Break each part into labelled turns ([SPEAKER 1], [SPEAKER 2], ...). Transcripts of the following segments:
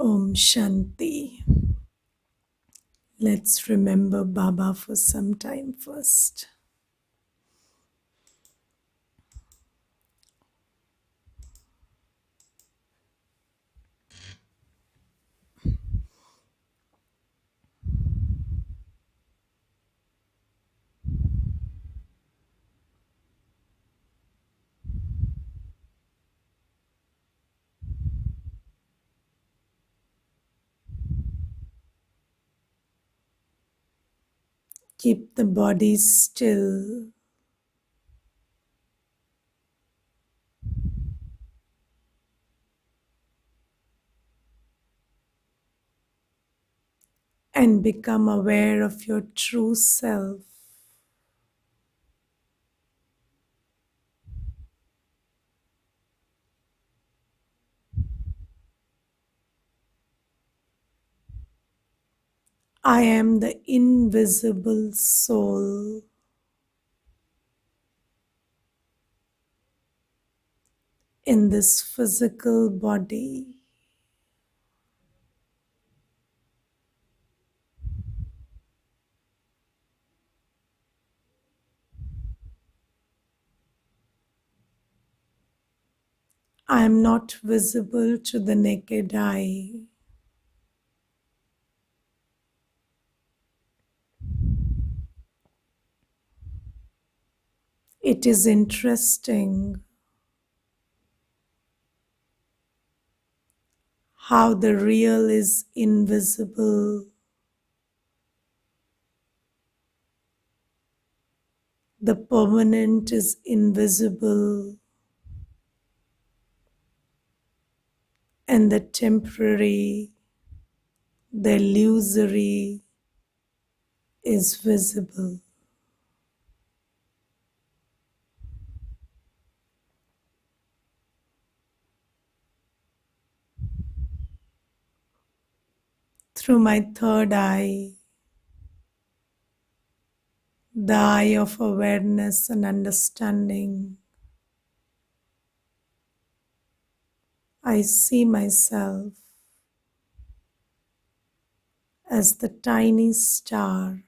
[SPEAKER 1] Om Shanti. Let's remember Baba for some time first. Keep the body still. And become aware of your true self. I am the invisible soul. In this physical body. I am not visible to the naked eye. It is interesting how the real is invisible. The permanent is invisible. And the temporary, the illusory is visible. Through my third eye, the eye of awareness and understanding, I see myself as the tiny star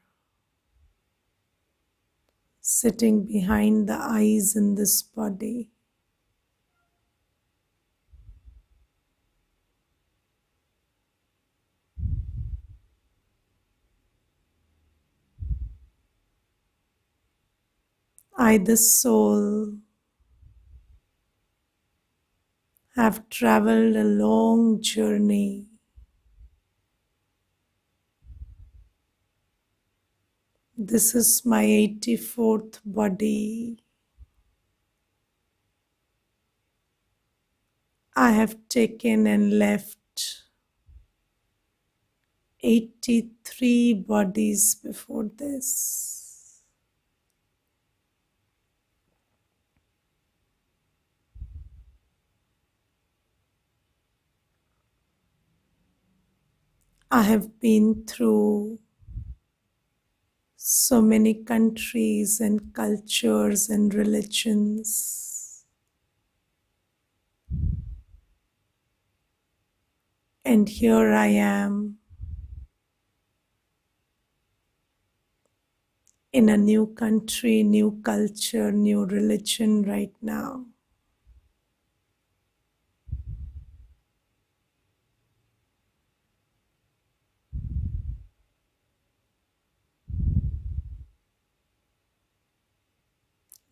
[SPEAKER 1] sitting behind the eyes in this body. I, the soul, have traveled a long journey. This is my 84th body. I have taken and left 83 bodies before this. I have been through so many countries and cultures and religions. And here I am in a new country, new culture, new religion right now.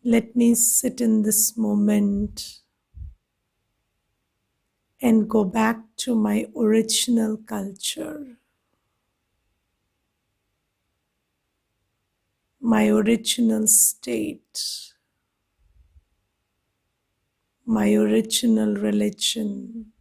[SPEAKER 1] Let me sit in this moment and go back to my original culture, my original state, my original religion.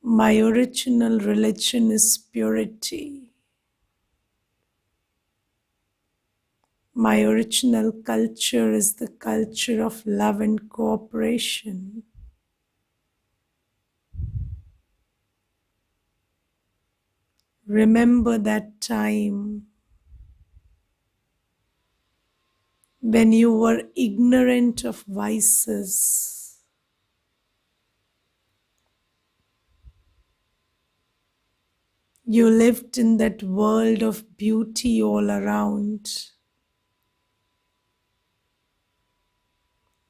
[SPEAKER 1] My original religion is purity. My original culture is the culture of love and cooperation. Remember that time when you were ignorant of vices. You lived in that world of beauty all around.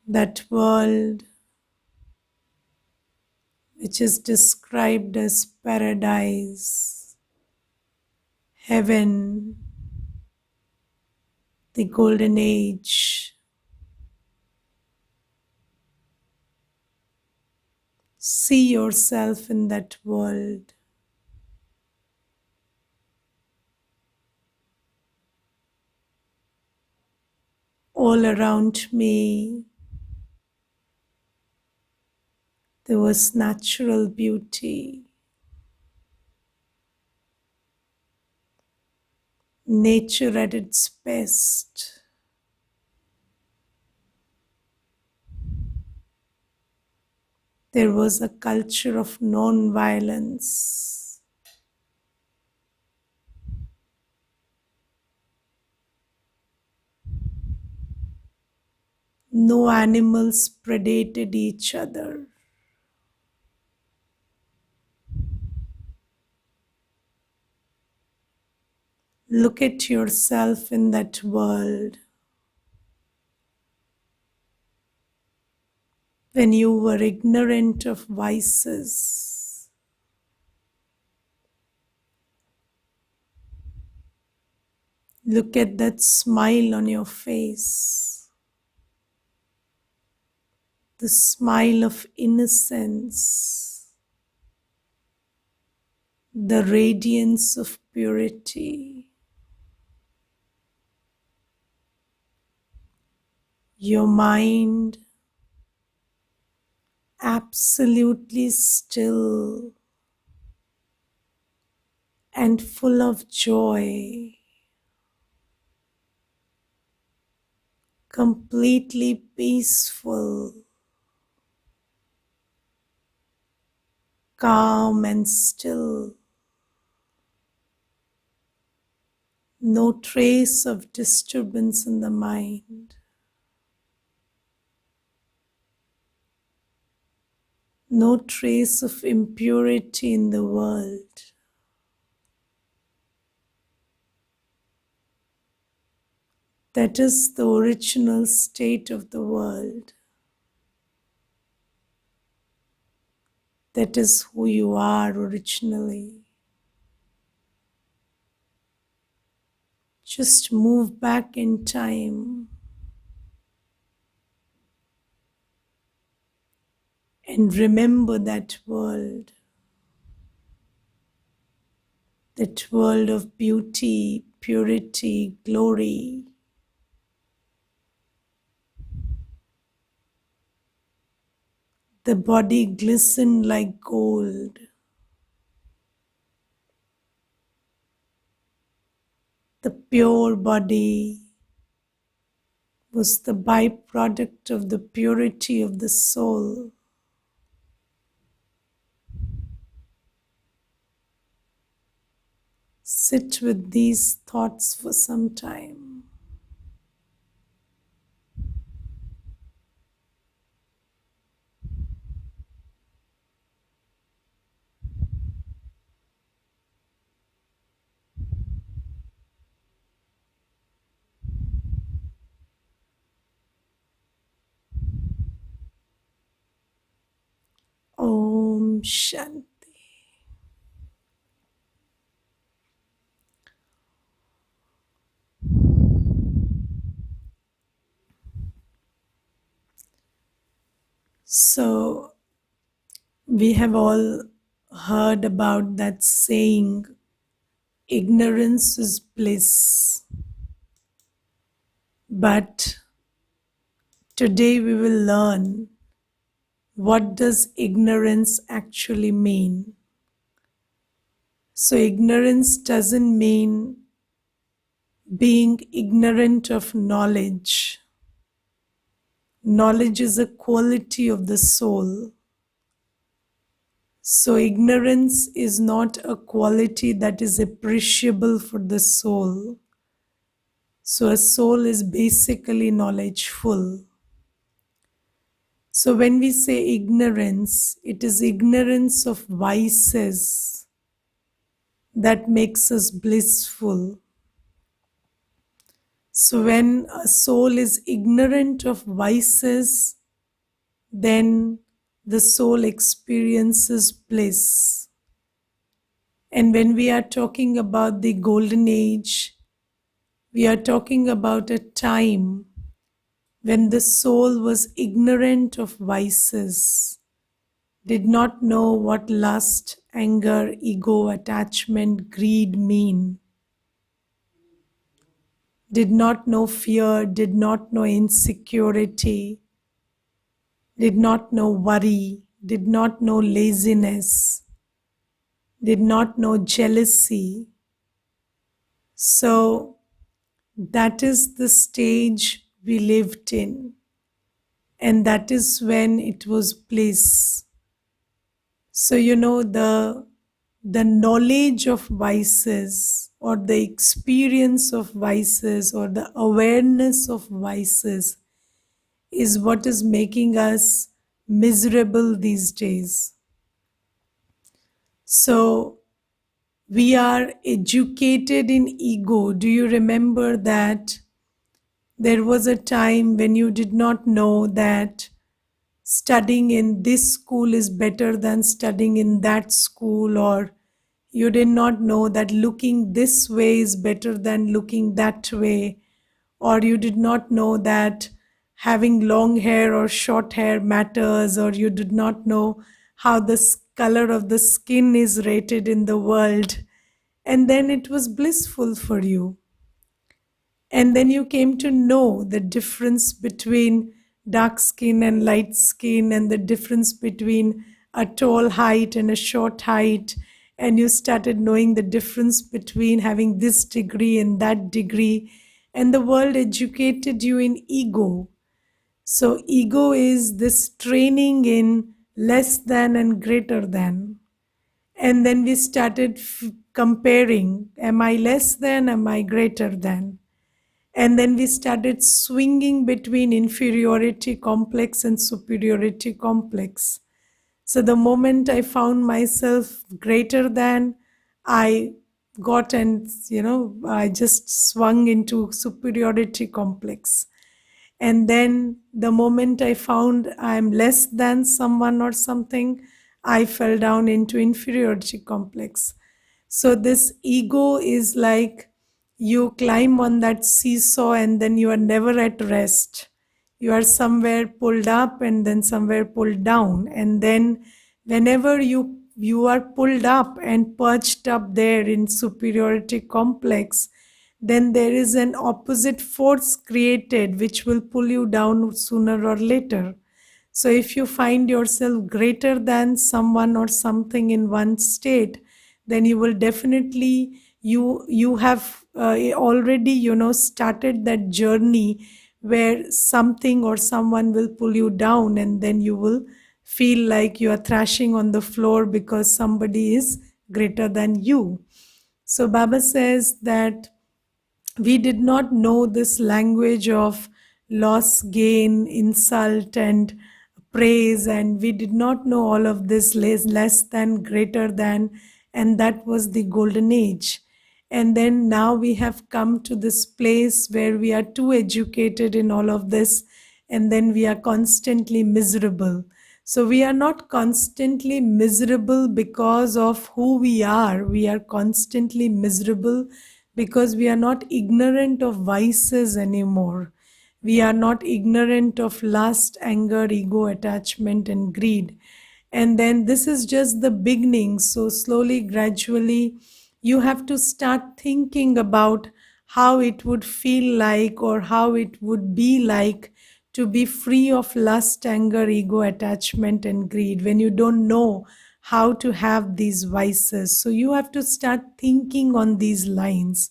[SPEAKER 1] That world which is described as paradise, heaven, the golden age. See yourself in that world. All around me, there was natural beauty, nature at its best. There was a culture of non-violence. No animals predated each other. Look at yourself in that world. When you were ignorant of vices, look at that smile on your face, the smile of innocence, the radiance of purity. Your mind absolutely still and full of joy, completely peaceful, calm and still. No trace of disturbance in the mind. No trace of impurity in the world. That is the original state of the world. That is who you are originally. Just move back in time and remember that world of beauty, purity, glory. The body glistened like gold. The pure body was the byproduct of the purity of the soul. Sit with these thoughts for some time. Om Shanti. So, we have all heard about that saying, ignorance is bliss. But today we will learn what does ignorance actually mean. So ignorance doesn't mean being ignorant of knowledge. Knowledge is a quality of the soul. So ignorance is not a quality that is appreciable for the soul. So a soul is basically knowledgeful. So when we say ignorance, it is ignorance of vices that makes us blissful. So when a soul is ignorant of vices, then the soul experiences bliss. And when we are talking about the golden age, we are talking about a time when the soul was ignorant of vices, did not know what lust, anger, ego, attachment, greed mean, did not know fear, did not know insecurity, did not know worry, did not know laziness, did not know jealousy. So that is the stage we lived in, and that is when it was bliss. So the knowledge of vices, or the experience of vices, or the awareness of vices is what is making us miserable these days. So we are educated in ego. Do you remember that there was a time when you did not know that studying in this school is better than studying in that school, or you did not know that looking this way is better than looking that way, or you did not know that having long hair or short hair matters, or you did not know how the color of the skin is rated in the world, and then it was blissful for you. And then you came to know the difference between dark skin and light skin, and the difference between a tall height and a short height. And you started knowing the difference between having this degree and that degree. And the world educated you in ego. So, ego is this training in less than and greater than. And then we started comparing, am I less than, am I greater than? And then we started swinging between inferiority complex and superiority complex. So the moment I found myself greater than, I got and, I just swung into superiority complex. And then the moment I found I'm less than someone or something, I fell down into inferiority complex. So this ego is like you climb on that seesaw and then you are never at rest. You are somewhere pulled up and then somewhere pulled down. And then whenever you are pulled up and perched up there in superiority complex, then there is an opposite force created which will pull you down sooner or later. So if you find yourself greater than someone or something in one state, then you will definitely you have already started that journey where something or someone will pull you down, and then you will feel like you are thrashing on the floor because somebody is greater than you. So Baba says that we did not know this language of loss, gain, insult, and praise, and we did not know all of this less than, greater than, and that was the golden age. And then now we have come to this place where we are too educated in all of this, and then we are constantly miserable. So we are not constantly miserable because of who we are constantly miserable because we are not ignorant of vices anymore. We are not ignorant of lust, anger, ego, attachment, and greed. And then this is just the beginning. So, slowly, gradually, you have to start thinking about how it would feel like or how it would be like to be free of lust, anger, ego, attachment, and greed when you don't know how to have these vices. So, you have to start thinking on these lines.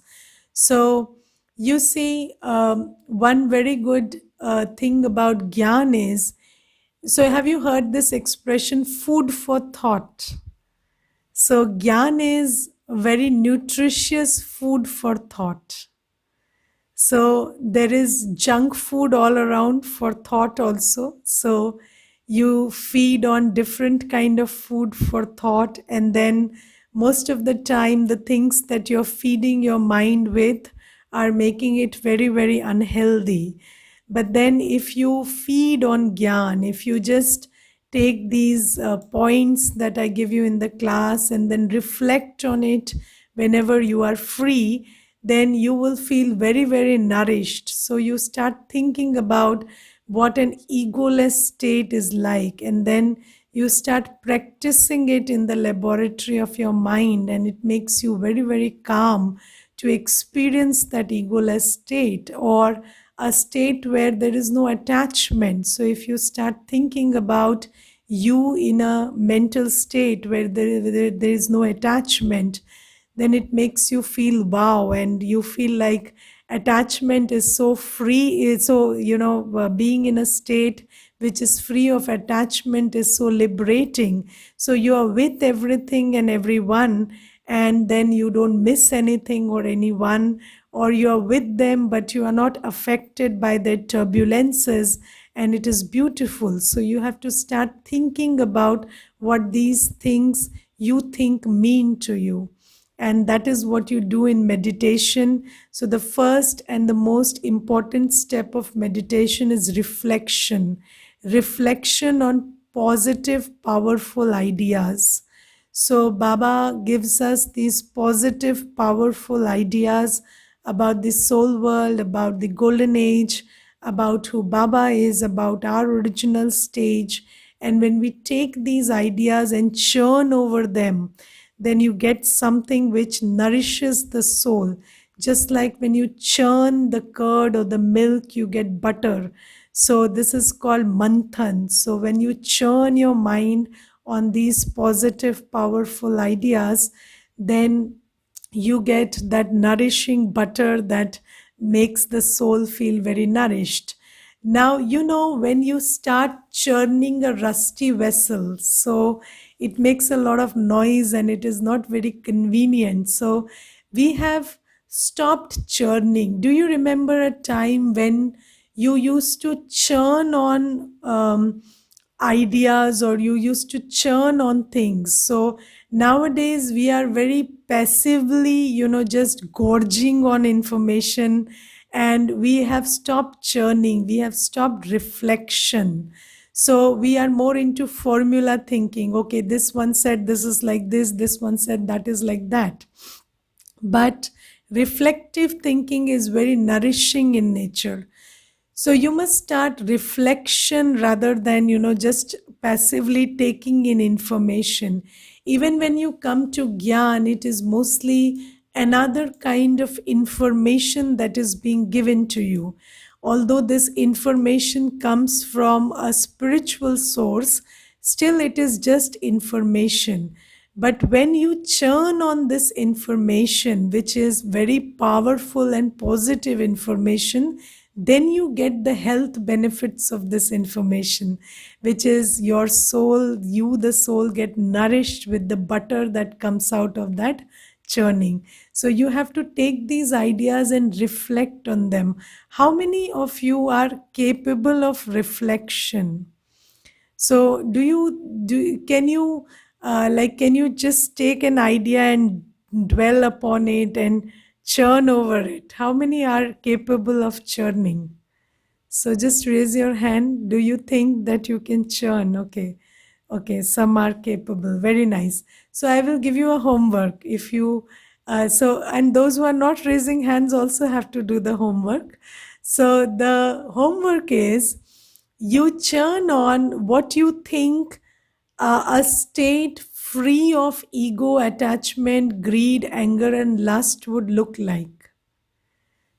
[SPEAKER 1] So, you see, one very good thing about Gyan is, so have you heard this expression, food for thought? So, Gyan is very nutritious food for thought. So there is junk food all around for thought also. So you feed on different kind of food for thought, and then most of the time the things that you're feeding your mind with are making it very, very unhealthy. But then if you feed on gyan, if you just take these points that I give you in the class and then reflect on it whenever you are free, then you will feel very, very nourished. So you start thinking about what an egoless state is like, and then you start practicing it in the laboratory of your mind, and it makes you very, very calm to experience that egoless state, or a state where there is no attachment. So if you start thinking about you in a mental state where there is no attachment, then it makes you feel wow, and you feel like attachment is so free. So being in a state which is free of attachment is so liberating. So you are with everything and everyone, and then you don't miss anything or anyone, or you are with them but you are not affected by their turbulences, and it is beautiful. So you have to start thinking about what these things you think mean to you, and that is what you do in meditation. So the first and the most important step of meditation is reflection on positive, powerful ideas. So Baba gives us these positive, powerful ideas about the soul world, about the golden age, about who Baba is, about our original stage. And when we take these ideas and churn over them, then you get something which nourishes the soul. Just like when you churn the curd or the milk, you get butter. So this is called manthan. So when you churn your mind on these positive, powerful ideas, then you get that nourishing butter that makes the soul feel very nourished. Now, when you start churning a rusty vessel, so it makes a lot of noise and it is not very convenient. So we have stopped churning. Do you remember a time when you used to churn on ideas, or you used to churn on things? So nowadays we are very passively, just gorging on information, and we have stopped churning, we have stopped reflection. So we are more into formula thinking. Okay, this one said this is like this one said that is like that. But reflective thinking is very nourishing in nature. So you must start reflection rather than, just passively taking in information. Even when you come to Gyan, it is mostly another kind of information that is being given to you. Although this information comes from a spiritual source, still it is just information. But when you churn on this information, which is very powerful and positive information, then you get the health benefits of this information, which is your soul, you, the soul, get nourished with the butter that comes out of that churning. So you have to take these ideas and reflect on them. How many of you are capable of reflection? So can you just take an idea and dwell upon it and churn over it? How many are capable of churning? So just raise your hand. Do you think that you can churn? Okay. Okay, some are capable. Very nice. So I will give you a homework. If you and those who are not raising hands also have to do the homework. So the homework is, you churn on what you think a state free of ego, attachment, greed, anger, and lust would look like.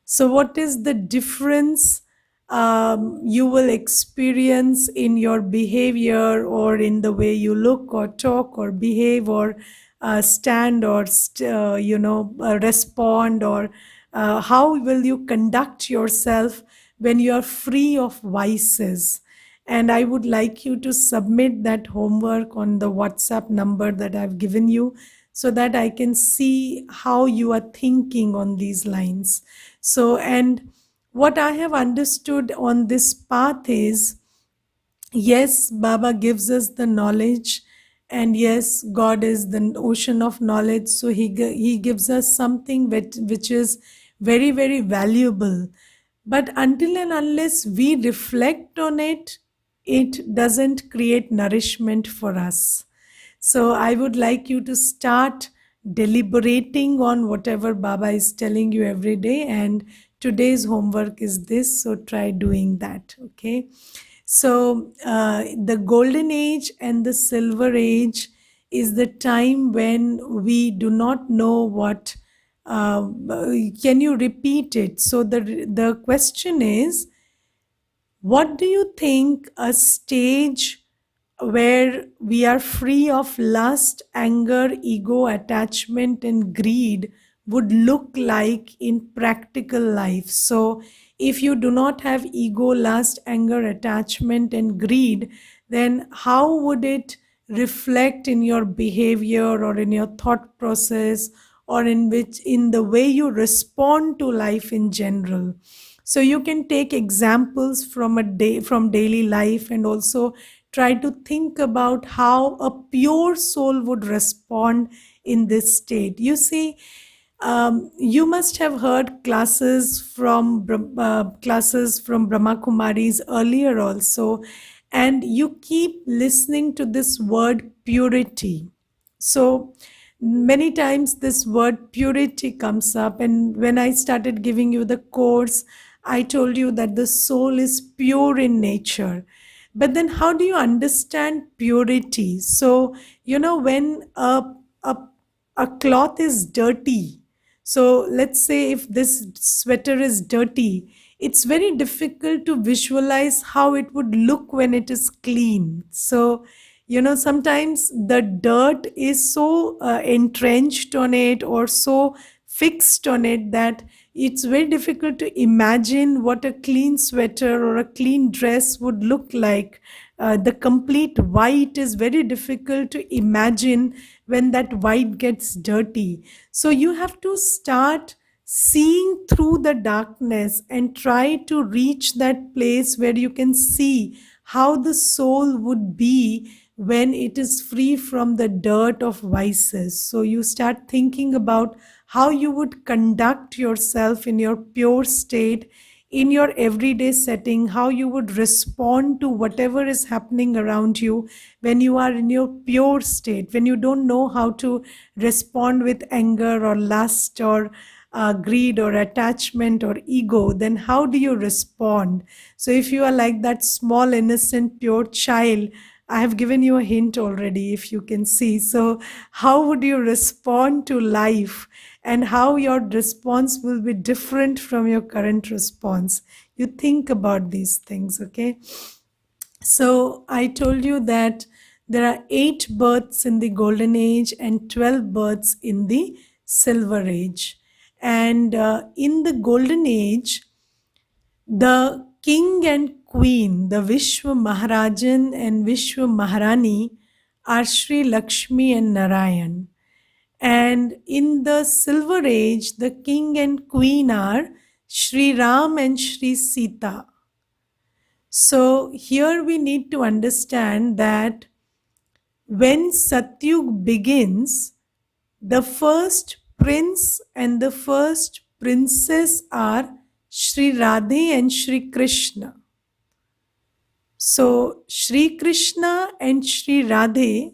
[SPEAKER 1] So, what is the difference you will experience in your behavior, or in the way you look or talk or behave, or stand, or respond, or how will you conduct yourself when you are free of vices? And I would like you to submit that homework on the WhatsApp number that I've given you, so that I can see how you are thinking on these lines. So, and what I have understood on this path is, yes, Baba gives us the knowledge, and yes, God is the ocean of knowledge. So he gives us something which is very, very valuable. But until and unless we reflect on it, it doesn't create nourishment for us. So I would like you to start deliberating on whatever Baba is telling you every day. And today's homework is this. So try doing that. Okay. So the golden age and the silver age is the time when we do not know what. Can you repeat it? So the question is, what do you think a stage where we are free of lust, anger, ego, attachment, and greed would look like in practical life? So, if you do not have ego, lust, anger, attachment, and greed, then how would it reflect in your behavior or in your thought process, or in the way you respond to life in general? So you can take examples from daily life, and also try to think about how a pure soul would respond in this state. You see, you must have heard classes from Brahma Kumaris earlier also, and you keep listening to this word purity. So many times this word purity comes up, and when I started giving you the course, I told you that the soul is pure in nature. But then how do you understand purity? So, when a, a cloth is dirty, so let's say if this sweater is dirty, it's very difficult to visualize how it would look when it is clean. So, sometimes the dirt is so entrenched on it, or so fixed on it, that it's very difficult to imagine what a clean sweater or a clean dress would look like. The complete white is very difficult to imagine when that white gets dirty. So you have to start seeing through the darkness and try to reach that place where you can see how the soul would be when it is free from the dirt of vices. So you start thinking about how you would conduct yourself in your pure state, in your everyday setting, how you would respond to whatever is happening around you when you are in your pure state, when you don't know how to respond with anger or lust or greed or attachment or ego. Then how do you respond? So if you are like that small innocent pure child, I have given you a hint already, if you can see. So how would you respond to life, and how your response will be different from your current response? You think about these things. Okay. So I told you that there are 8 births in the golden age and 12 births in the silver age. And in the golden age, the king and queen, the Vishwa Maharajan and Vishwa Maharani, are Sri Lakshmi and Narayan. And in the silver age, the king and queen are Sri Ram and Sri Sita. So here we need to understand that when Satyug begins, the first prince and the first princess are Sri Radhe and Sri Krishna. So Sri Krishna and Sri Radhe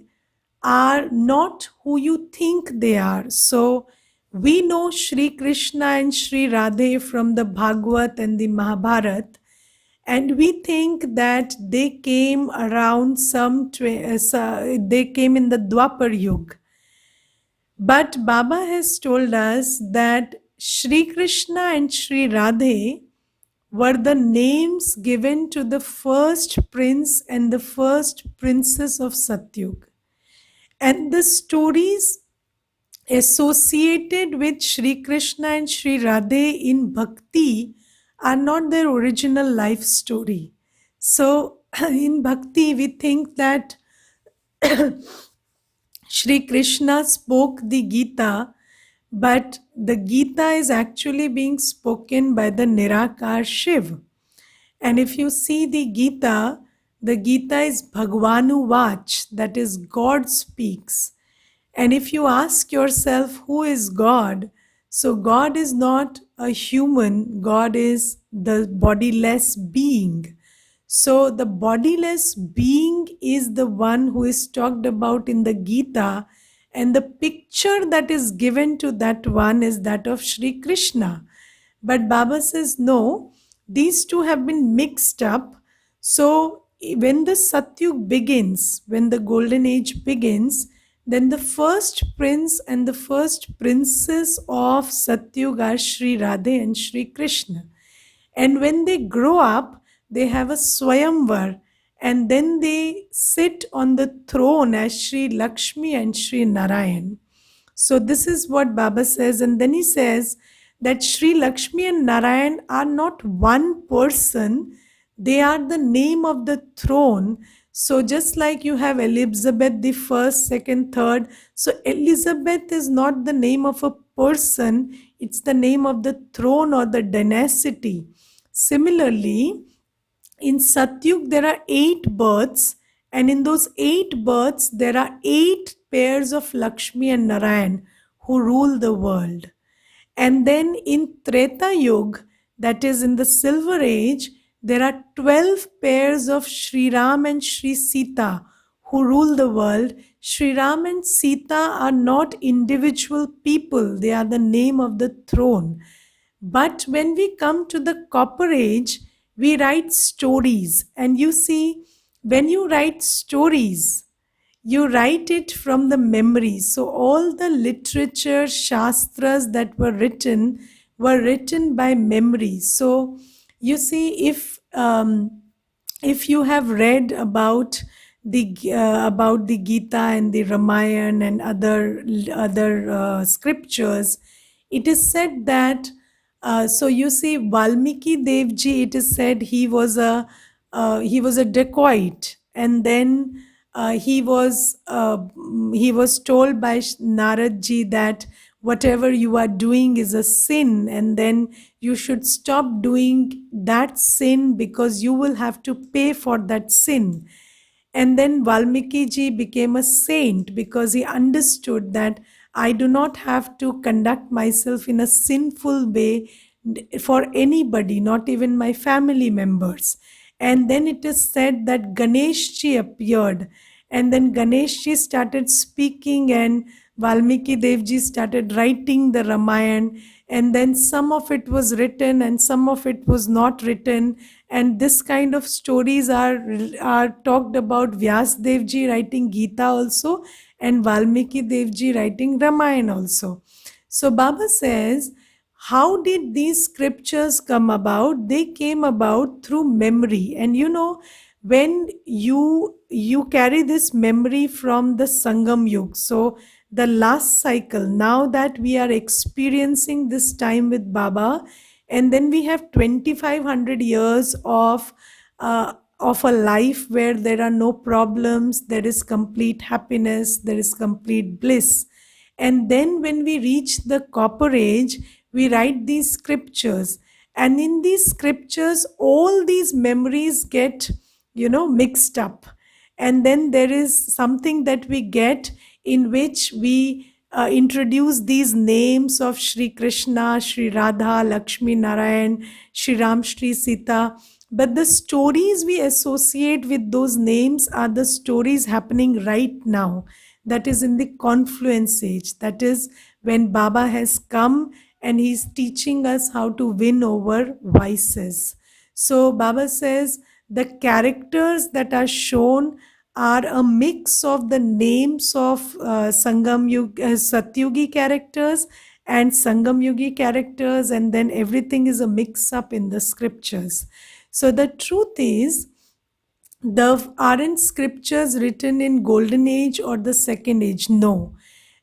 [SPEAKER 1] are not who you think they are. So we know Sri Krishna and Sri Radhe from the Bhagavad and the Mahabharata, and we think that they came around they came in the Dwapar Yuga. But Baba has told us that Sri Krishna and Sri Radhe were the names given to the first prince and the first princess of Satyug. And the stories associated with Sri Krishna and Sri Radhe in Bhakti are not their original life story. So, in Bhakti, we think that Sri Krishna spoke the Gita but the Gita is actually being spoken by the Nirakar Shiv. And if you see the Gita is Bhagwanu Vach, that is, God speaks. And if you ask yourself, who is God? So, God is not a human, God is the bodiless being. So, the bodiless being is the one who is talked about in the Gita, and the picture that is given to that one is that of Sri Krishna. But Baba says, no, these two have been mixed up. So, when the Satyug begins, when the golden age begins, then the first prince and the first princess of Satyug are Sri Radhe and Sri Krishna. And when they grow up, they have a Swayamvar, and then they sit on the throne as Sri Lakshmi and Sri Narayan. So, this is what Baba says, and then he says that Sri Lakshmi and Narayan are not one person, they are the name of the throne. So, just like you have Elizabeth the first, second, third, so Elizabeth is not the name of a person, it's the name of the throne or the dynasty. Similarly, in Satyug, there are 8 births, and in those 8 births, there are 8 pairs of Lakshmi and Narayan who rule the world. And then in Treta Yuga, that is in the Silver Age, there are 12 pairs of Sri Ram and Sri Sita who rule the world. Sri Ram and Sita are not individual people, they are the name of the throne. But when we come to the Copper Age, we write stories. And you see, when you write stories, you write it from the memory. So all the literature, shastras that were written by memory. So you see, if you have read about the Gita and the Ramayana and other scriptures, it is said that so you see Valmiki Devji, it is said he was a dacoit, and then he was told by Narad ji that whatever you are doing is a sin, and then you should stop doing that sin because you will have to pay for that sin. And then Valmiki ji became a saint because he understood that I do not have to conduct myself in a sinful way for anybody, not even my family members. And then it is said that Ganesh ji appeared, and then Ganesh ji started speaking, and Valmiki Dev ji started writing the Ramayana, and then some of it was written and some of it was not written. And this kind of stories are talked about Vyas Dev ji writing Gita also, and Valmiki Dev ji writing Ramayana also. So Baba says, how did these scriptures come about? They came about through memory. And you know, when you carry this memory from the Sangam Yuga, so the last cycle, now that we are experiencing this time with Baba, and then we have 2500 years of a life where there are no problems, there is complete happiness, there is complete bliss. And then when we reach the Copper Age, we write these scriptures, and in these scriptures all these memories get mixed up. And then there is something that we get in which we introduce these names of Sri Krishna, Sri Radha, Lakshmi Narayan, Sri Ram, Sri Sita. But the stories we associate with those names are the stories happening right now. That is in the confluence age. That is when Baba has come and he's teaching us how to win over vices. So Baba says the characters that are shown are a mix of the names of Satyugi characters and Sangam Yugi characters, and then everything is a mix up in the scriptures. So the truth is, aren't scriptures written in golden age or the second age? No,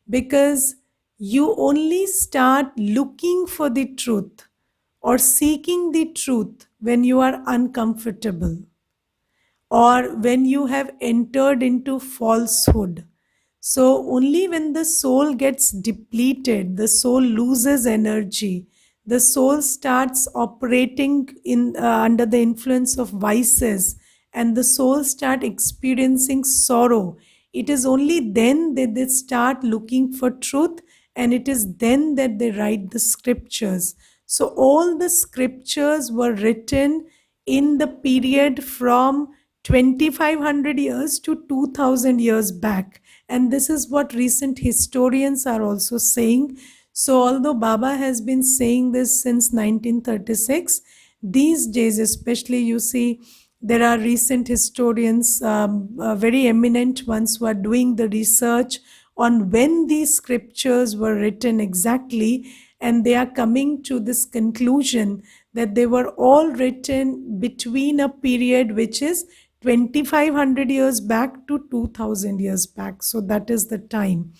[SPEAKER 1] because you only start looking for the truth or seeking the truth when you are uncomfortable or when you have entered into falsehood. So only when the soul gets depleted, the soul loses energy, the soul starts operating under the influence of vices, and the soul start experiencing sorrow. It is only then that they start looking for truth, and it is then that they write the scriptures. So all the scriptures were written in the period from 2500 years to 2000 years back, and this is what recent historians are also saying. So although Baba has been saying this since 1936, these days especially, you see, there are recent historians, very eminent ones, who are doing the research on when these scriptures were written exactly, and they are coming to this conclusion that they were all written between a period which is 2500 years back to 2000 years back. So that is the time.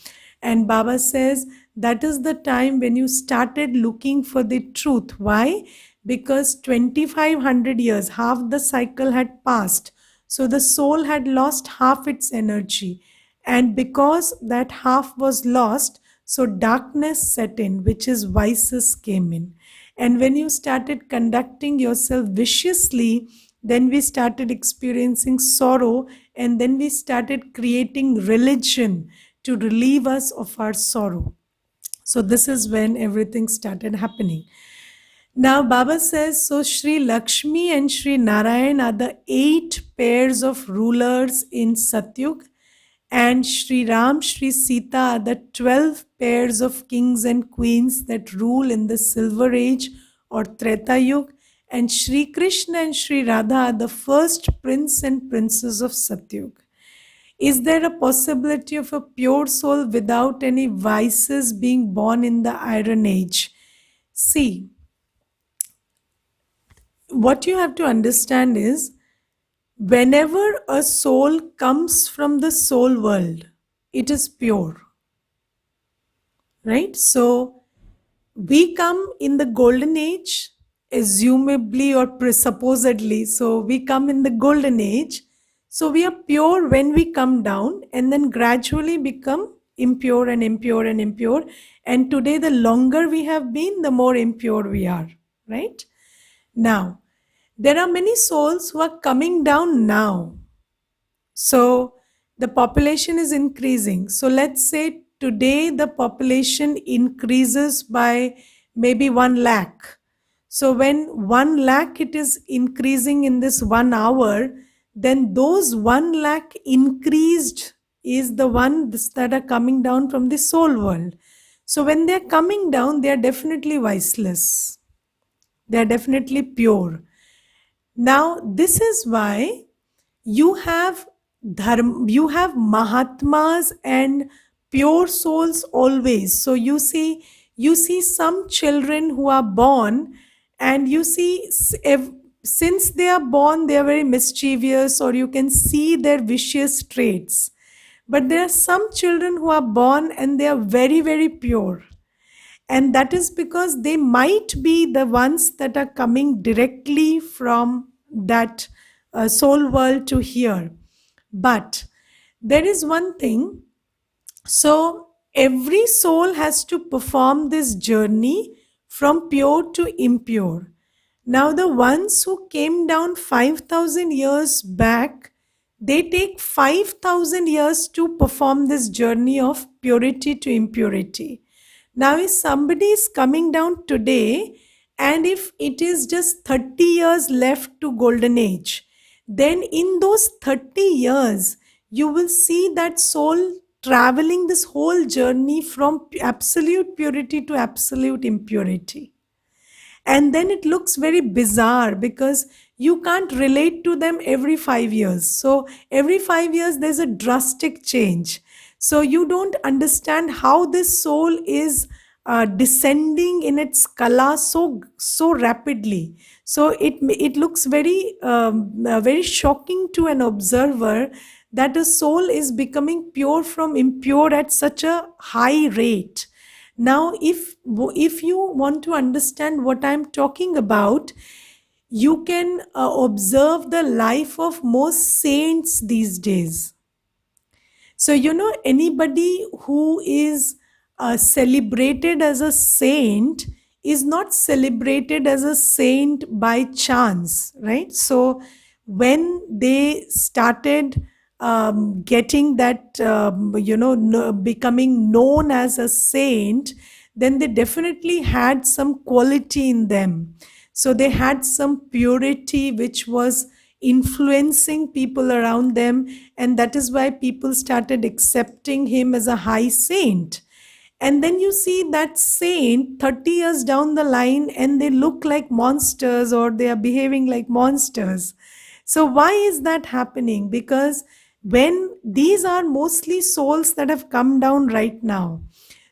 [SPEAKER 1] And Baba says that is the time when you started looking for the truth. Why? Because 2500 years, half the cycle had passed. So the soul had lost half its energy. And because that half was lost, so darkness set in, which is vices came in. And when you started conducting yourself viciously, then we started experiencing sorrow, and then we started creating religion to relieve us of our sorrow. So this is when everything started happening. Now Baba says, so Sri Lakshmi and Sri Narayan are the 8 pairs of rulers in Satyug, and Sri Ram, Sri Sita are the 12 pairs of kings and queens that rule in the Silver Age or Treta Yuga, and Sri Krishna and Sri Radha are the first prince and princess of Satyug. Is there a possibility of a pure soul without any vices being born in the Iron Age? See, what you have to understand is, whenever a soul comes from the soul world, it is pure, right? So we come in the golden age, assumably or presupposedly. So we come in the golden age. So we are pure when we come down, and then gradually become impure and impure and impure. And today, the longer we have been, the more impure we are, right? Now, there are many souls who are coming down now. So the population is increasing. So let's say today the population increases by maybe 1 lakh. So when 1 lakh it is increasing in this 1 hour, then those 1 lakh increased is the ones that are coming down from the soul world. So when they are coming down, they are definitely viceless. They are definitely pure. Now, this is why you have you have Mahatmas and pure souls always. So you see some children who are born, and you see since they are born, they are very mischievous, or you can see their vicious traits. But there are some children who are born and they are very, very pure, and that is because they might be the ones that are coming directly from that soul world to here. But there is one thing. So every soul has to perform this journey from pure to impure. Now the ones who came down 5000 years back, they take 5000 years to perform this journey of purity to impurity. Now, if somebody is coming down today, and if it is just 30 years left to golden age, then in those 30 years, you will see that soul traveling this whole journey from absolute purity to absolute impurity. And then it looks very bizarre because you can't relate to them every 5 years. So every 5 years there's a drastic change. So you don't understand how this soul is descending in its kala so rapidly. So it looks very shocking to an observer that a soul is becoming pure from impure at such a high rate. Now, if you want to understand what I'm talking about, you can observe the life of most saints these days. So, anybody who is celebrated as a saint is not celebrated as a saint by chance, right? So, when they started getting that, becoming known as a saint, then they definitely had some quality in them. So, they had some purity which was influencing people around them, and that is why people started accepting him as a high saint. And then you see that saint 30 years down the line and they look like monsters, or they are behaving like monsters. So why is that happening? Because when these are mostly souls that have come down right now,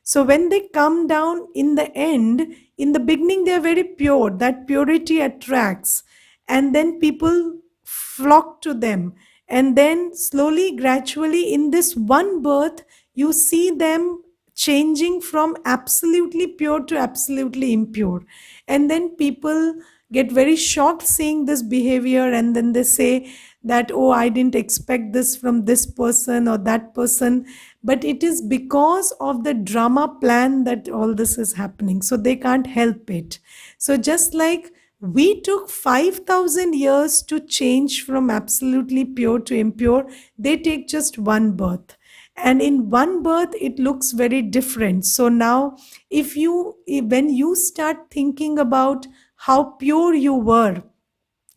[SPEAKER 1] so when they come down in the end, in the beginning, they are very pure. That purity attracts. And then people flock to them. And then slowly, gradually, in this one birth, you see them changing from absolutely pure to absolutely impure. And then people get very shocked seeing this behavior, and then they say that, oh, I didn't expect this from this person or that person. But it is because of the drama plan that all this is happening, so they can't help it. So just like we took 5,000 years to change from absolutely pure to impure, they take just one birth. And in one birth it looks very different. So now, when you start thinking about how pure you were,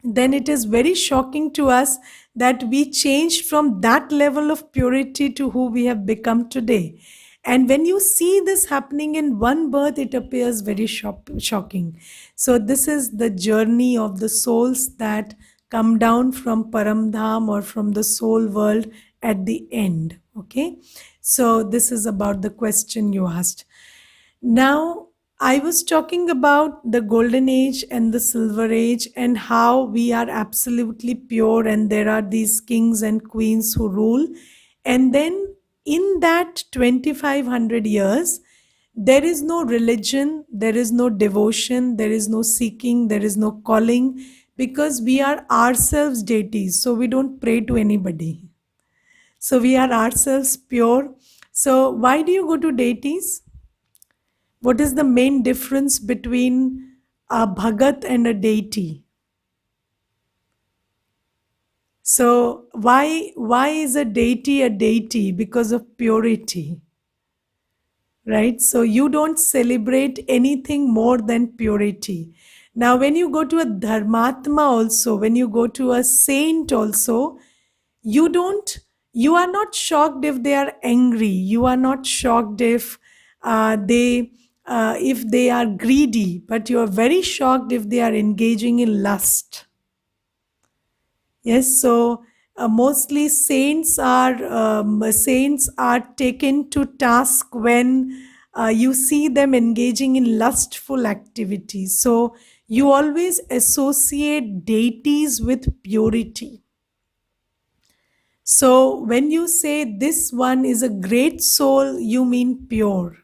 [SPEAKER 1] then it is very shocking to us that we changed from that level of purity to who we have become today. And when you see this happening in one birth, it appears very shocking. So, this is the journey of the souls that come down from Paramdham or from the soul world at the end. Okay, so this is about the question you asked. Now, I was talking about the golden age and the silver age, and how we are absolutely pure, and there are these kings and queens who rule. And then in that 2500 years, there is no religion, there is no devotion, there is no seeking, there is no calling, because we are ourselves deities. So we don't pray to anybody. So we are ourselves pure. So why do you go to deities? What is the main difference between a bhagat and a deity? So why is a deity? Because of purity, right? So you don't celebrate anything more than purity. Now, when you go to a dharmatma also, when you go to a saint also, you don't you are not shocked if they are angry. You are not shocked if they are greedy, but you are very shocked if they are engaging in lust. Yes, so mostly saints are taken to task when you see them engaging in lustful activities. So you always associate deities with purity. So when you say this one is a great soul, you mean pure.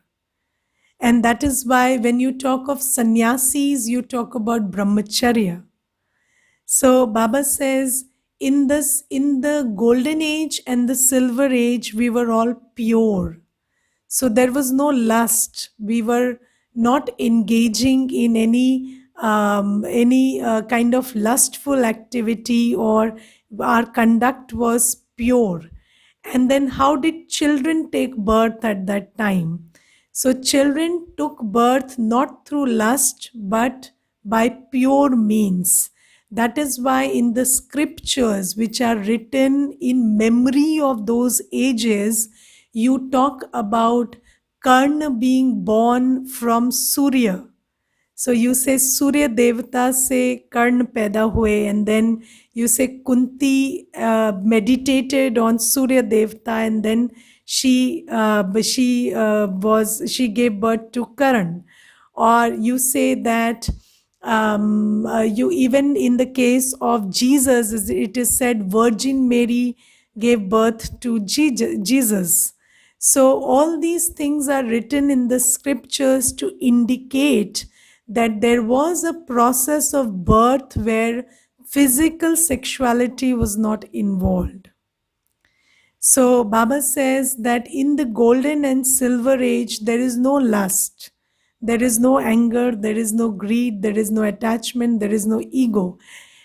[SPEAKER 1] And that is why when you talk of sannyasis, you talk about brahmacharya. So Baba says, in the golden age and the silver age, we were all pure. So there was no lust. We were not engaging in any kind of lustful activity, or our conduct was pure. And then how did children take birth at that time? So children took birth not through lust but by pure means. That is why in the scriptures which are written in memory of those ages, you talk about Karna being born from Surya. So you say Surya Devata se Karna paida hue, and then you say Kunti meditated on Surya Devata, and then she gave birth to Karan. Or you say that you even in the case of Jesus, it is said Virgin Mary gave birth to Jesus. So all these things are written in the scriptures to indicate that there was a process of birth where physical sexuality was not involved. So Baba says that in the golden and silver age, there is no lust, there is no anger, there is no greed, there is no attachment, there is no ego.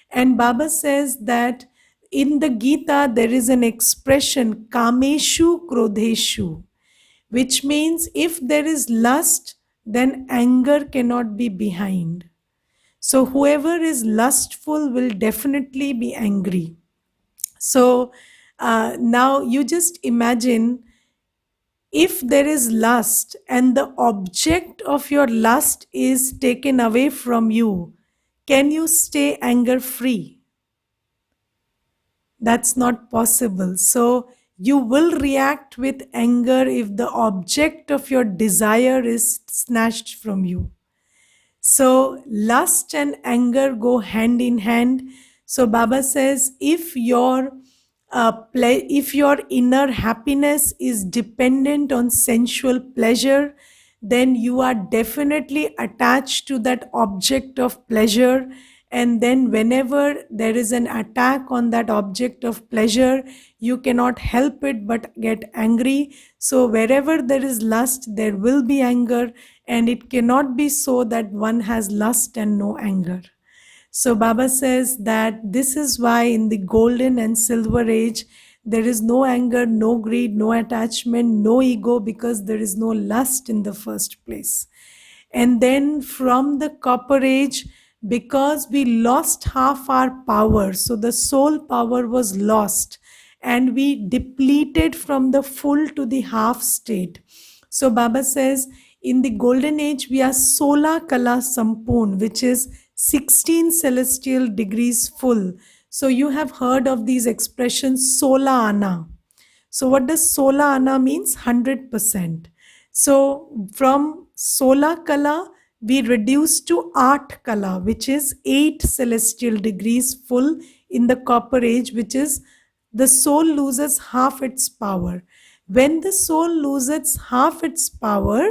[SPEAKER 1] And Baba says that in the Gita, there is an expression, Kameshu Krodheshu, which means if there is lust, then anger cannot be behind. So whoever is lustful will definitely be angry. So now you just imagine, if there is lust and the object of your lust is taken away from you, can you stay anger free? That's not possible. So you will react with anger if the object of your desire is snatched from you. So lust and anger go hand in hand. So Baba says, if your inner happiness is dependent on sensual pleasure, then you are definitely attached to that object of pleasure. And then whenever there is an attack on that object of pleasure, you cannot help it but get angry. So wherever there is lust, there will be anger, and it cannot be so that one has lust and no anger. So Baba says that this is why in the golden and silver age, there is no anger, no greed, no attachment, no ego, because there is no lust in the first place. And then from the copper age, because we lost half our power, so the soul power was lost, and we depleted from the full to the half state. So Baba says, in the golden age, we are Sola Kala Sampurn, which is 16 celestial degrees full. So you have heard of these expressions, Sola Ana. So what does Sola Ana means? 100%. So from Sola Kala, we reduce to Art Kala, which is 8 celestial degrees full in the copper age, which is the soul loses half its power. When the soul loses half its power,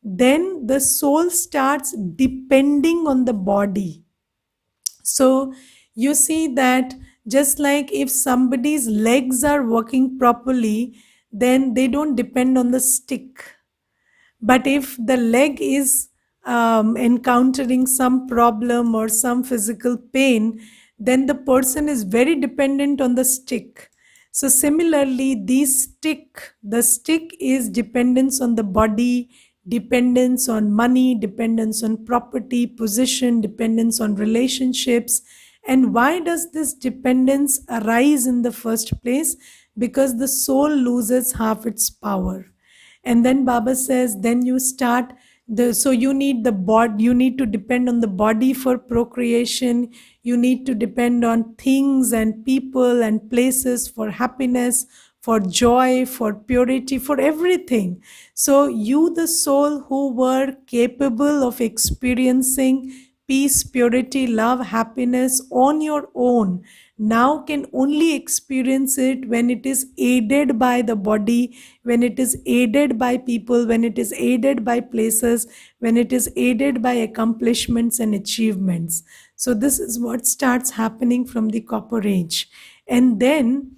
[SPEAKER 1] then the soul starts depending on the body. So you see that just like if somebody's legs are working properly, then they don't depend on the stick. But if the leg is encountering some problem or some physical pain, then the person is very dependent on the stick. So similarly, the stick is dependence on the body, dependence on money, dependence on property, position, dependence on relationships. And why does this dependence arise in the first place? Because the soul loses half its power. And then Baba says, then you start so you need the body, you need to depend on the body for procreation, you need to depend on things and people and places for happiness, for joy, for purity, for everything. So you, the soul who were capable of experiencing peace, purity, love, happiness on your own, now can only experience it when it is aided by the body, when it is aided by people, when it is aided by places, when it is aided by accomplishments and achievements. So this is what starts happening from the copper age. And then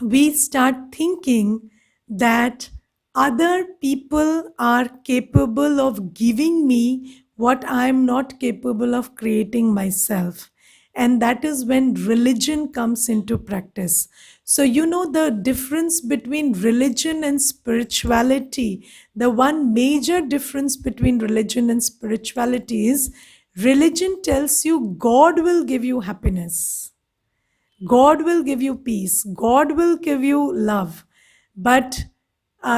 [SPEAKER 1] we start thinking that other people are capable of giving me what I am not capable of creating myself. And that is when religion comes into practice. So, you know, the difference between religion and spirituality, the one major difference between religion and spirituality is religion tells you God will give you happiness. God will give you peace. God will give you love. But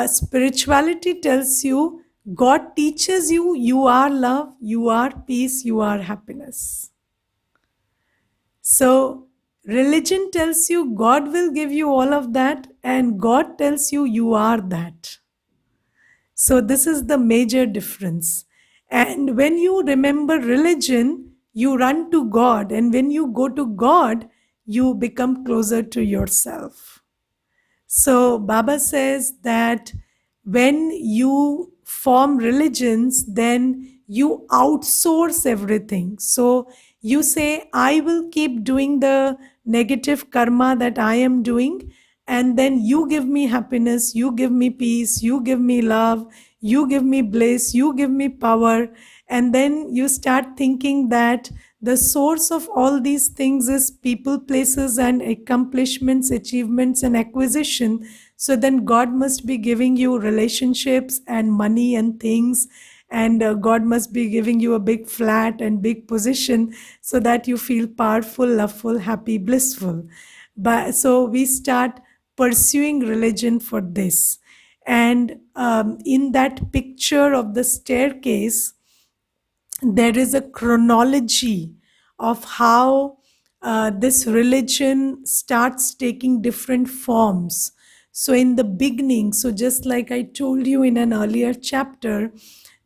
[SPEAKER 1] spirituality tells you, God teaches you, you are love, you are peace, you are happiness. So, religion tells you God will give you all of that, and God tells you you are that. So, this is the major difference. And when you remember religion, you run to God, and when you go to God, you become closer to yourself. So, Baba says that when you form religions, then you outsource everything. So, you say, I will keep doing the negative karma that I am doing, and then you give me happiness, you give me peace, you give me love, you give me bliss, you give me power. And then you start thinking that the source of all these things is people, places, and accomplishments, achievements, and acquisition. So then God must be giving you relationships and money and things, and God must be giving you a big flat and big position so that you feel powerful, loveful, happy, blissful. But so we start pursuing religion for this. And in that picture of the staircase, there is a chronology of how this religion starts taking different forms. So, in the beginning, so just like I told you in an earlier chapter,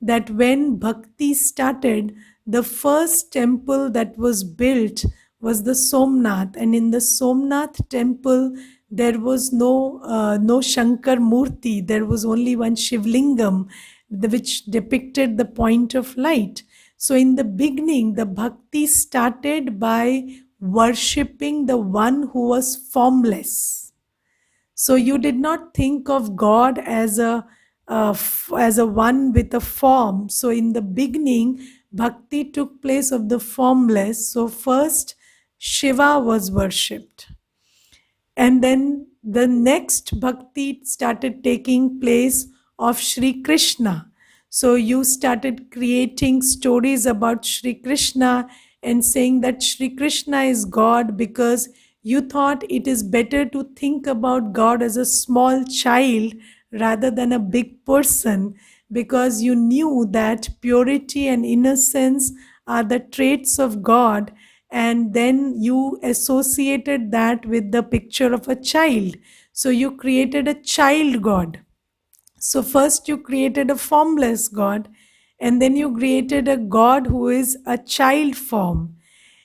[SPEAKER 1] that when bhakti started, the first temple that was built was the Somnath, and in the Somnath temple, there was no Shankar Murti. There was only one Shivlingam, which depicted the point of light. So, in the beginning, the bhakti started by worshipping the one who was formless. So, you did not think of God as as a one with a form. So, in the beginning, bhakti took place of the formless. So, first Shiva was worshipped, and then the next bhakti started taking place of Sri Krishna. So you started creating stories about Sri Krishna and saying that Sri Krishna is God, because you thought it is better to think about God as a small child rather than a big person, because you knew that purity and innocence are the traits of God, and then you associated that with the picture of a child. So you created a child God. So first you created a formless God, and then you created a God who is a child form.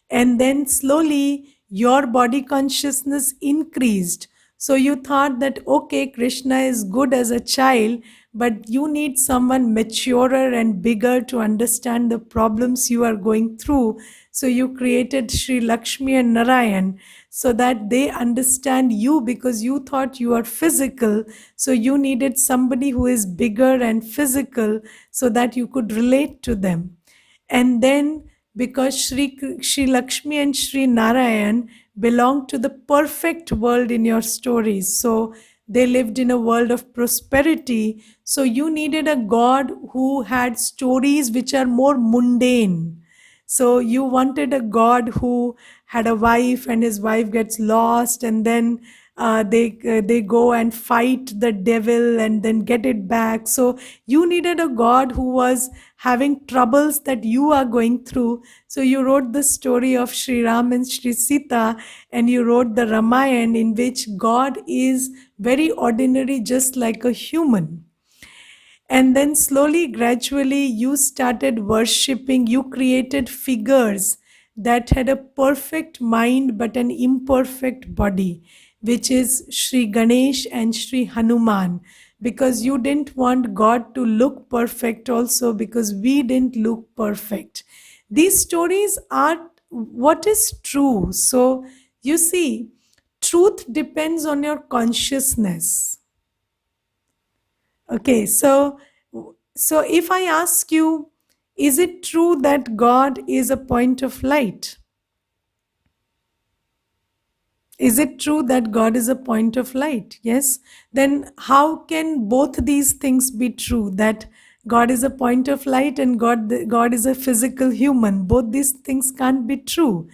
[SPEAKER 1] And then slowly your body consciousness increased. So you thought that, okay, Krishna is good as a child, but you need someone maturer and bigger to understand the problems you are going through. So you created Sri Lakshmi and Narayan so that they understand you, because you thought you are physical. So you needed somebody who is bigger and physical so that you could relate to them. And then, because Sri Lakshmi and Sri Narayan belong to the perfect world in your stories, so they lived in a world of prosperity. So you needed a God who had stories which are more mundane. So you wanted a God who had a wife, and his wife gets lost, and then they go and fight the devil and then get it back. So you needed a God who was having troubles that you are going through. So you wrote the story of Sri Ram and Sri Sita, and you wrote the Ramayana, in which God is very ordinary, just like a human. And then slowly, gradually, you started worshipping, you created figures that had a perfect mind but an imperfect body, which is Sri Ganesh and Sri Hanuman, because you didn't want God to look perfect, also because we didn't look perfect. These stories are what is true. So, you see, truth depends on your consciousness. Okay, so if I ask you, is it true that God is a point of light? Is it true that God is a point of light? Yes. Then how can both these things be true? That God is a point of light and God is a physical human. Both these things can't be true.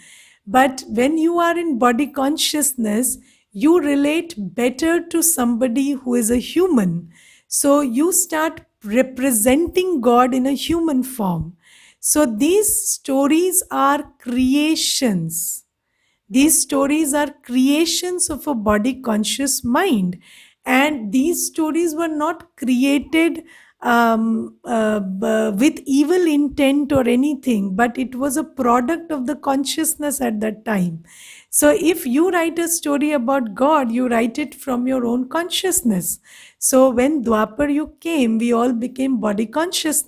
[SPEAKER 1] But when you are in body consciousness, you relate better to somebody who is a human. So you start representing God in a human form. So these stories are creations. These stories are creations of a body conscious mind, and these stories were not created with evil intent or anything, but it was a product of the consciousness at that time. So, if you write a story about God, you write it from your own consciousness. So, when Dwapar Yug came, we all became body conscious.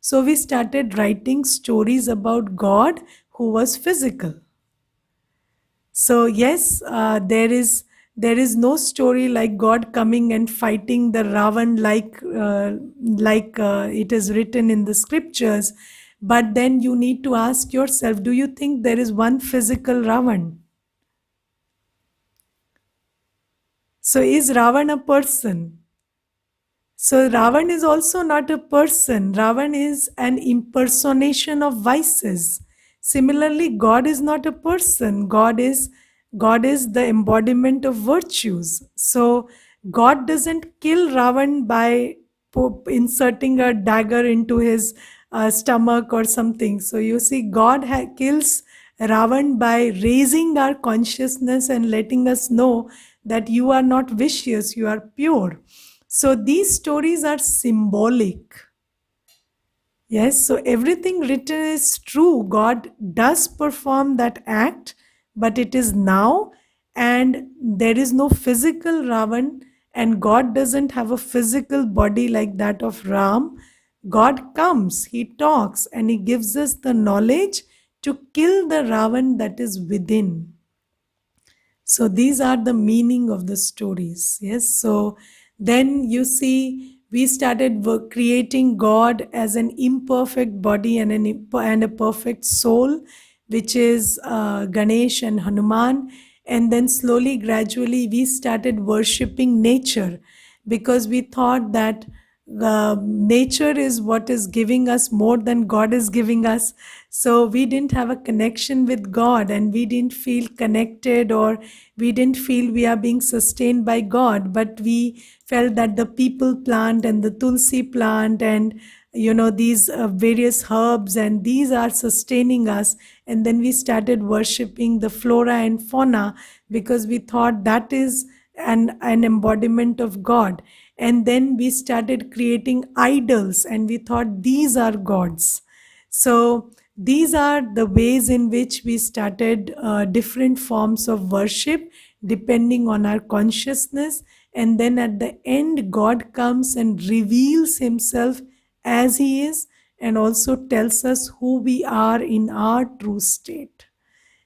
[SPEAKER 1] So, we started writing stories about God who was physical. So yes, there is There is no story like God coming and fighting the Ravan like it is written in the scriptures. But then you need to ask yourself, do you think there is one physical Ravan? So is Ravan a person? So Ravan is also not a person. Ravan is an impersonation of vices. Similarly, God is not a person. God is the embodiment of virtues. So God doesn't kill Ravan by inserting a dagger into his stomach or something. So you see, God kills Ravan by raising our consciousness and letting us know that you are not vicious, you are pure. So these stories are symbolic. Yes, so everything written is true. God does perform that act, but it is now, and there is no physical Ravan, and God doesn't have a physical body like that of Ram. God comes, He talks, and He gives us the knowledge to kill the Ravan that is within. So these are the meaning of the stories. Yes. So then you see, we started creating God as an imperfect body and and a perfect soul, which is Ganesh and Hanuman. And then slowly, gradually, we started worshipping nature because we thought that nature is what is giving us more than God is giving us. So we didn't have a connection with God, and we didn't feel connected, or we didn't feel we are being sustained by God, but we felt that the people plant and the tulsi plant and these various herbs, and these are sustaining us. And then we started worshipping the flora and fauna because we thought that is an embodiment of God. And then we started creating idols, and we thought these are gods. So these are the ways in which we started different forms of worship depending on our consciousness. And then at the end, God comes and reveals Himself as He is, and also tells us who we are in our true state.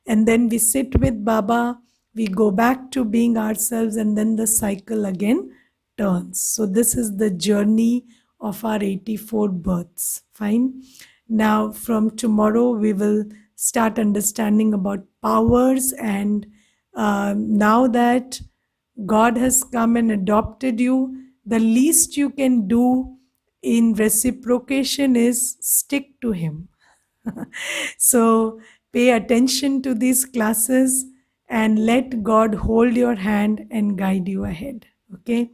[SPEAKER 1] And then we sit with Baba, we go back to being ourselves, and then the cycle again turns. So, this is the journey of our 84 births. Fine. Now, from tomorrow, we will start understanding about powers. And now that God has come and adopted you, the least you can do in reciprocation is stick to Him. So pay attention to these classes and let God hold your hand and guide you ahead. Okay.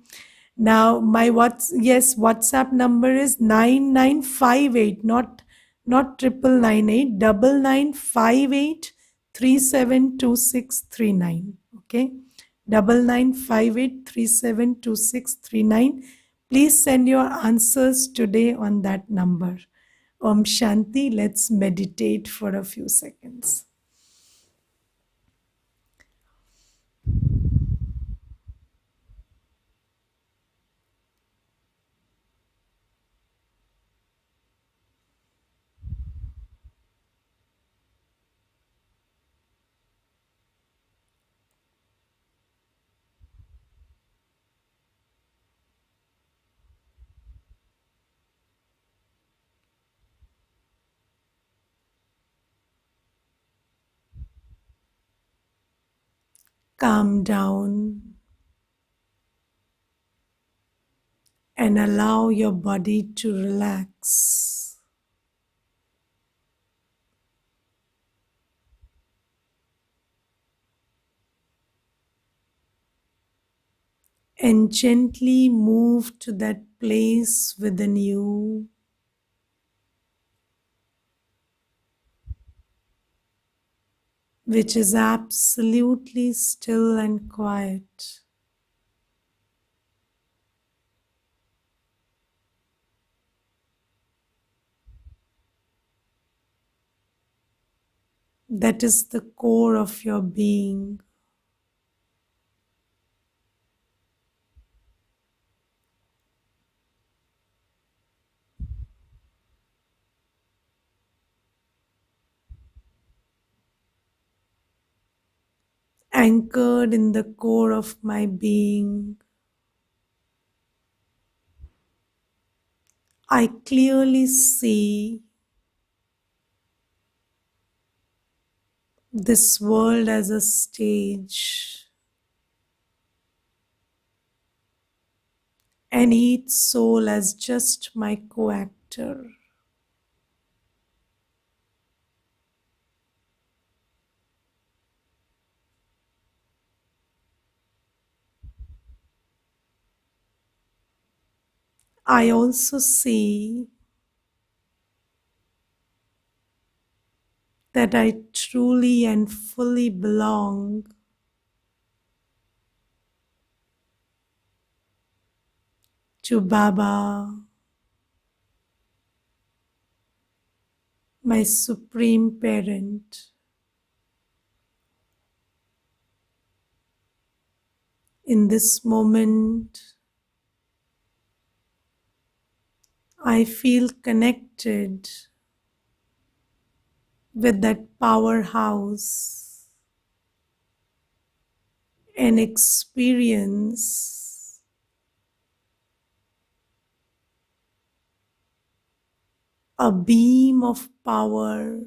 [SPEAKER 1] Now my WhatsApp number is 9958, not 9998, 9958372639. Okay. 9958372639. Please send your answers today on that number. Om Shanti. Let's meditate for a few seconds. Calm down and allow your body to relax. And gently move to that place within you which is absolutely still and quiet. That is the core of your being. anchored in the core of my being. I clearly see this world as a stage, and each soul as just my co-actor. I also see that I truly and fully belong to Baba, my supreme parent. In this moment, I feel connected with that powerhouse and experience a beam of power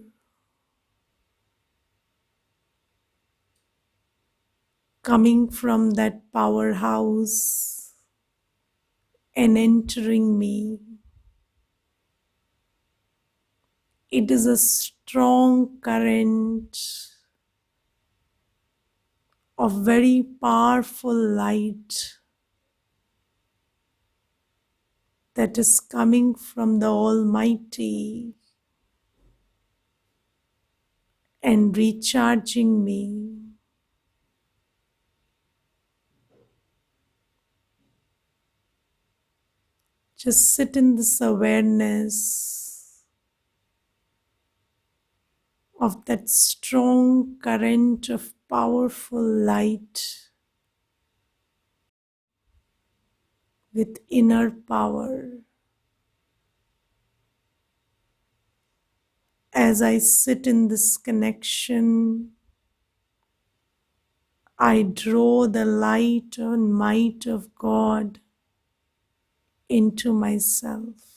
[SPEAKER 1] coming from that powerhouse and entering me. It is a strong current of very powerful light that is coming from the Almighty and recharging me. Just sit in this awareness of that strong current of powerful light with inner power. As I sit in this connection, I draw the light and might of God into myself.